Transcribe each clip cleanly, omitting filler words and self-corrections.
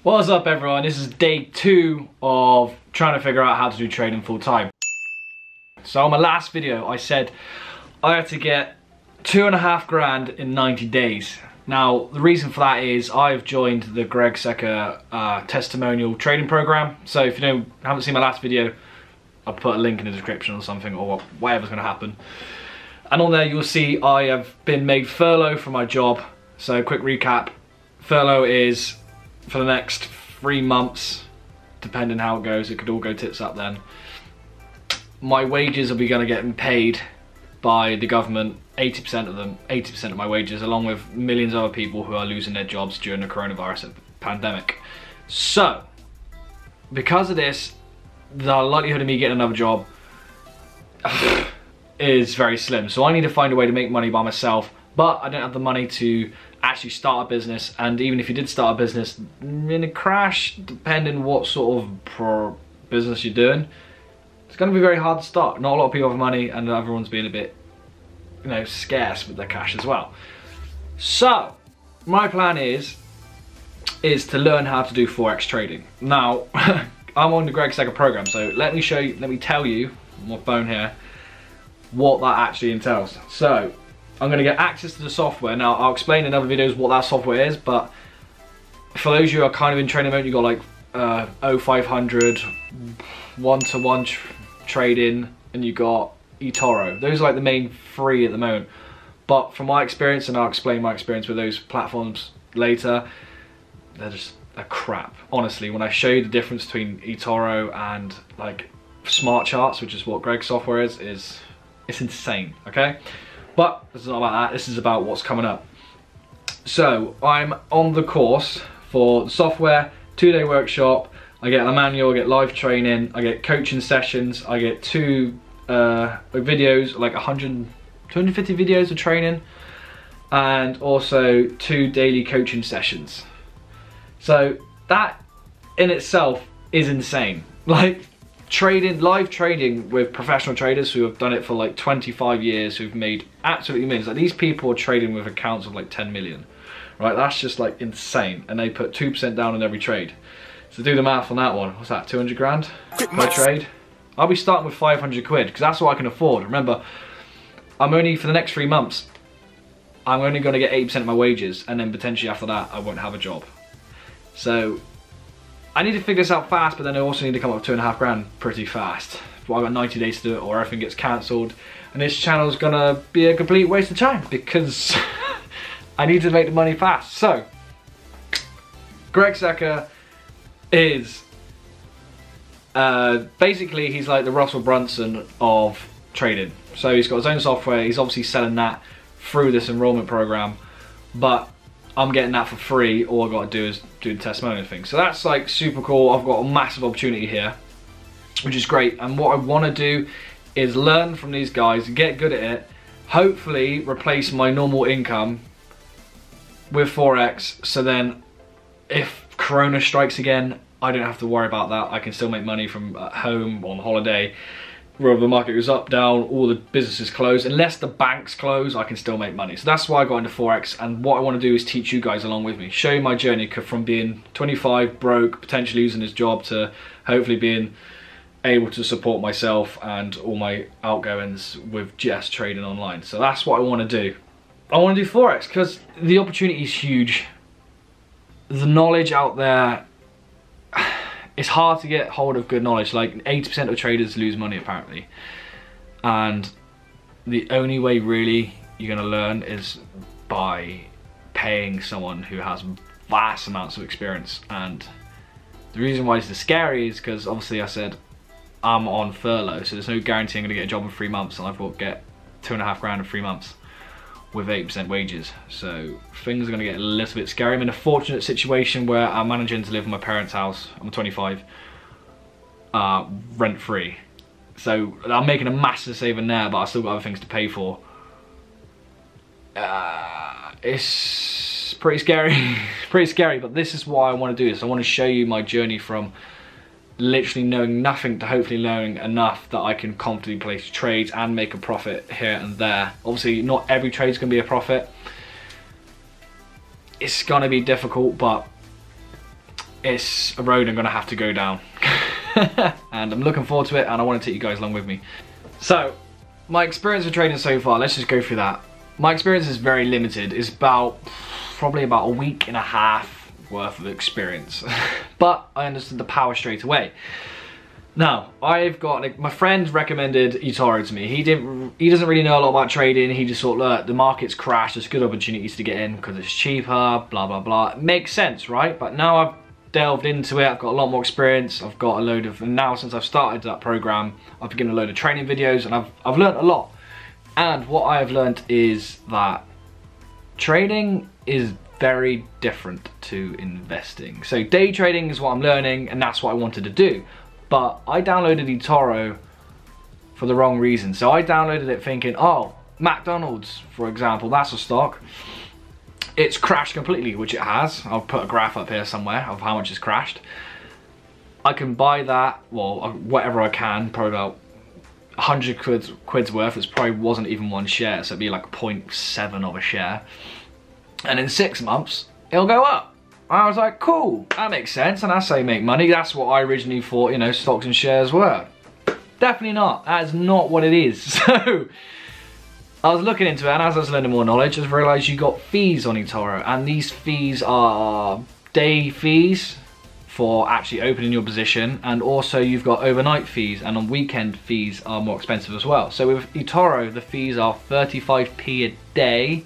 What's up everyone, this is day 2 of trying to figure out how to do trading full time. So on my last video I said I had to get 2.5 grand in 90 days. Now the reason for that is I've joined the Greg Secker testimonial trading program. So if you haven't seen my last video, I'll put a link in the description or something, or whatever's going to happen. And on there you'll see I have been made furlough from my job. So quick recap, furlough is for the next 3 months, depending how it goes. It could all go tits up then. My wages will be going to get paid by the government, 80% of them, 80% of my wages, along with millions of other people who are losing their jobs during the coronavirus pandemic. So, because of this, the likelihood of me getting another job is very slim. So I need to find a way to make money by myself, but I don't have the money to actually start a business. And even if you did start a business in a crash, depending what sort of business you're doing, it's going to be very hard to start. Not a lot of people have money, and everyone's being a bit, scarce with their cash as well. So my plan is to learn how to do forex trading. Now I'm on the Greg Secker program, so let me tell you on my phone here what that actually entails. So I'm going to get access to the software. Now I'll explain in other videos what that software is, but for those of you who are kind of in trading mode, you've got like 0500, one-to-one trading, and you got eToro. Those are like the main 3 at the moment. But from my experience, and I'll explain my experience with those platforms later, they're just a crap. Honestly, when I show you the difference between eToro and like smart charts, which is what Greg's software is it's insane, okay? But this is not about that, this is about what's coming up. So I'm on the course for the software, 2-day workshop. I get a manual, I get live training, I get coaching sessions, I get 2 videos, like 250 videos of training, and also 2 daily coaching sessions. So that in itself is insane. Like live trading with professional traders who have done it for like 25 years, who've made absolutely millions. Like these people are trading with accounts of like 10 million, right? That's just like insane. And they put 2% down on every trade. So do the math on that one. What's that, 200 grand per trade? I'll be starting with 500 quid because that's what I can afford. Remember, I'm only, for the next 3 months, I'm only going to get 80% of my wages, and then potentially after that I won't have a job. So I need to figure this out fast, but then I also need to come up with 2.5 grand pretty fast. Well, I've got 90 days to do it or everything gets cancelled, and this channel's gonna be a complete waste of time because I need to make the money fast. So Greg Secker is basically, he's like the Russell Brunson of trading. So he's got his own software, he's obviously selling that through this enrollment program, but I'm getting that for free. All I've got to do is do the testimonial thing. So that's like super cool. I've got a massive opportunity here, which is great. And what I want to do is learn from these guys, get good at it, hopefully replace my normal income with forex. So then if Corona strikes again, I don't have to worry about that. I can still make money from home on holiday. Whether the market goes up, down, all the businesses close, unless the banks close, I can still make money. So that's why I got into forex, and what I want to do is teach you guys along with me, show you my journey from being 25, broke, potentially losing his job, to hopefully being able to support myself and all my outgoings with just trading online. So that's what I want to do. I want to do forex because the opportunity is huge. The knowledge out there, it's hard to get hold of good knowledge. Like 80% of traders lose money apparently, and the only way really you're gonna learn is by paying someone who has vast amounts of experience. And the reason why this is scary is because obviously I said I'm on furlough, so there's no guarantee I'm gonna get a job in 3 months, and I've got to get 2.5 grand in 3 months with 8% wages. So things are gonna get a little bit scary. I'm in a fortunate situation where I'm managing to live in my parents' house. I'm 25, rent free. So I'm making a massive saving there, but I still got other things to pay for. It's pretty scary, pretty scary, but this is why I wanna do this. I wanna show you my journey from literally knowing nothing to hopefully knowing enough that I can confidently place trades and make a profit here and there. Obviously not every trade's gonna be a profit. It's gonna be difficult, but it's a road I'm gonna have to go down. And I'm looking forward to it, and I want to take you guys along with me. So, my experience with trading so far, let's just go through that. My experience is very limited. It's probably about a week and a half worth of experience. But I understood the power straight away. Now, I've got, like, my friend recommended eToro to me. He doesn't really know a lot about trading. He just thought, look, the market's crashed, there's good opportunities to get in because it's cheaper, blah, blah, blah. It makes sense, right? But now I've delved into it, I've got a lot more experience, I've got a load of, and now since I've started that program, I've been getting a load of training videos, and I've learned a lot. And what I have learned is that trading is very different to investing. So day trading is what I'm learning, and that's what I wanted to do. But I downloaded eToro for the wrong reason. So I downloaded it thinking, oh, McDonald's, for example, that's a stock. It's crashed completely, which it has. I'll put a graph up here somewhere of how much it's crashed. I can buy that, well, whatever I can, probably about 100 quid's worth. It probably wasn't even one share, so it'd be like 0.7 of a share. And in 6 months, it'll go up. I was like, cool, that makes sense, and that's how you make money. That's what I originally thought, you know, stocks and shares were. Definitely not. That is not what it is. So I was looking into it, and as I was learning more knowledge, I just realised you got fees on eToro, and these fees are day fees for actually opening your position, and also you've got overnight fees, and on weekend fees are more expensive as well. So with eToro, the fees are 35p a day,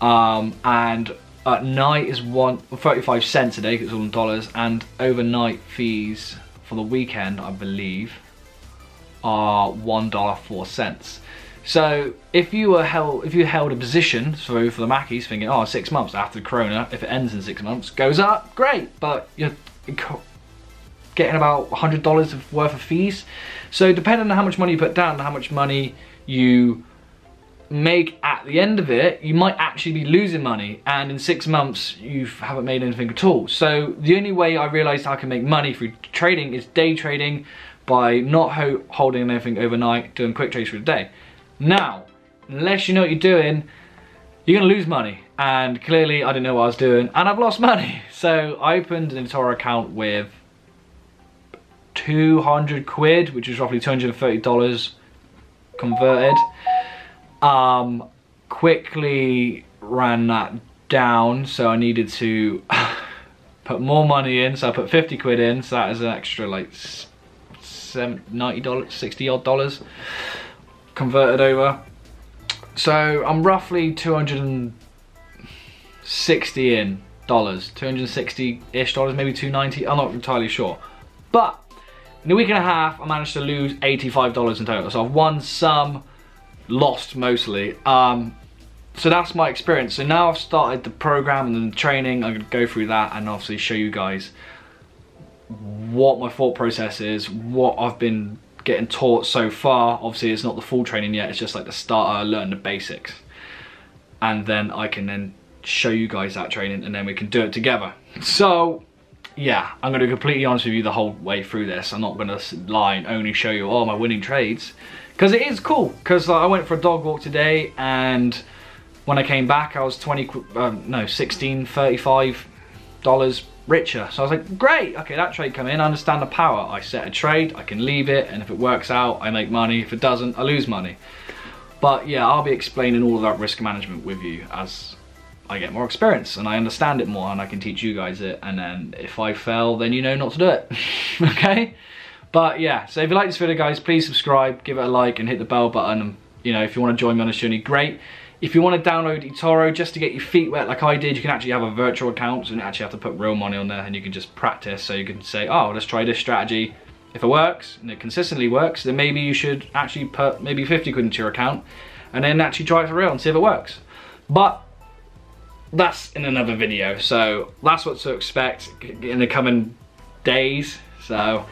and at night is 35 cents a day, because it's all in dollars, and overnight fees for the weekend, I believe, are $1.04. So if you held a position, so for the Mackies, thinking, oh, 6 months after the Corona, if it ends in 6 months, goes up, great, but you're getting about $100 worth of fees. So depending on how much money you put down and how much money you make at the end of it, you might actually be losing money, and in 6 months you haven't made anything at all. So the only way I realized I can make money through trading is day trading, by not holding anything overnight, doing quick trades through the day. Now, unless you know what you're doing, you're gonna lose money, and clearly I didn't know what I was doing, and I've lost money. So I opened an eToro account with 200 quid, which is roughly $230 converted. Quickly ran that down, so I needed to put more money in, so I put 50 quid in, so that is an extra like $90, 60 odd dollars converted over. So I'm roughly 260 in dollars, 260-ish dollars, maybe 290, I'm not entirely sure. But in a week and a half, I managed to lose $85 in total. So I've won some, lost mostly. So that's my experience. So now I've started the program and the training. I'm gonna go through that and obviously show you guys what my thought process is, what I've been getting taught so far. Obviously it's not the full training yet, it's just like the starter, learn the basics. And then I can then show you guys that training, and then we can do it together. So yeah, I'm gonna be completely honest with you the whole way through this. I'm not gonna lie and only show you all my winning trades, because it is cool. Because I went for a dog walk today, and when I came back I was $35 richer. So I was like, great, okay, that trade come in, I understand the power. I set a trade, I can leave it, and if it works out, I make money. If it doesn't, I lose money. But yeah, I'll be explaining all of that risk management with you as I get more experience and I understand it more, and I can teach you guys it, and then if I fail, then you know not to do it. Okay? But yeah, so if you like this video, guys, please subscribe, give it a like, and hit the bell button. And you know, if you want to join me on this journey, great. If you want to download eToro just to get your feet wet like I did, you can actually have a virtual account, so you don't actually have to put real money on there, and you can just practice. So you can say, oh, let's try this strategy. If it works, and it consistently works, then maybe you should actually put maybe 50 quid into your account, and then actually try it for real and see if it works. But that's in another video, so that's what to expect in the coming days. So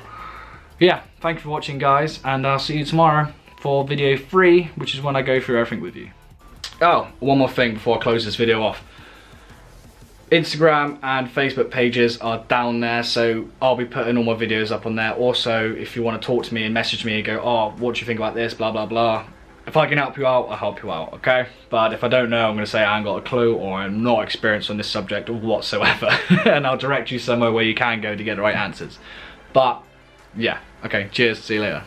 yeah, thank you for watching, guys, and I'll see you tomorrow for video 3, which is when I go through everything with you. Oh, one more thing before I close this video off. Instagram and Facebook pages are down there, so I'll be putting all my videos up on there. Also, if you want to talk to me and message me and go, oh, what do you think about this, blah, blah, blah, if I can help you out, I'll help you out, okay? But if I don't know, I'm gonna say I ain't got a clue or I'm not experienced on this subject whatsoever. And I'll direct you somewhere where you can go to get the right answers. But yeah, okay, cheers, see you later.